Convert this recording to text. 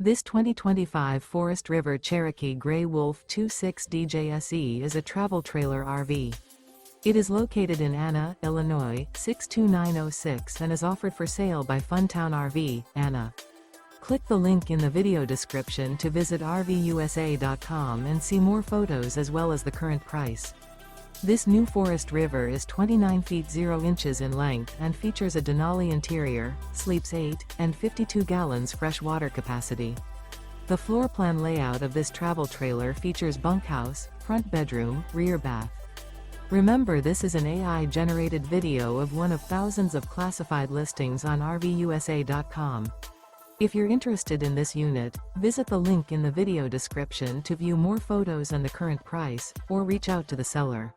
This 2025 Forest River Cherokee Grey Wolf 26DJSE is a travel trailer RV. It is located in Anna, Illinois, 62906 and is offered for sale by Funtown RV, Anna. Click the link in the video description to visit RVUSA.com and see more photos as well as the current price. This new Forest River is 29 feet 0 inches in length and features a DENALI interior, sleeps 8, and 52 gallons fresh water capacity. The floor plan layout of this travel trailer features bunkhouse, front bedroom, rear bath. Remember, this is an AI-generated video of one of thousands of classified listings on RVUSA.com. If you're interested in this unit, visit the link in the video description to view more photos and the current price, or reach out to the seller.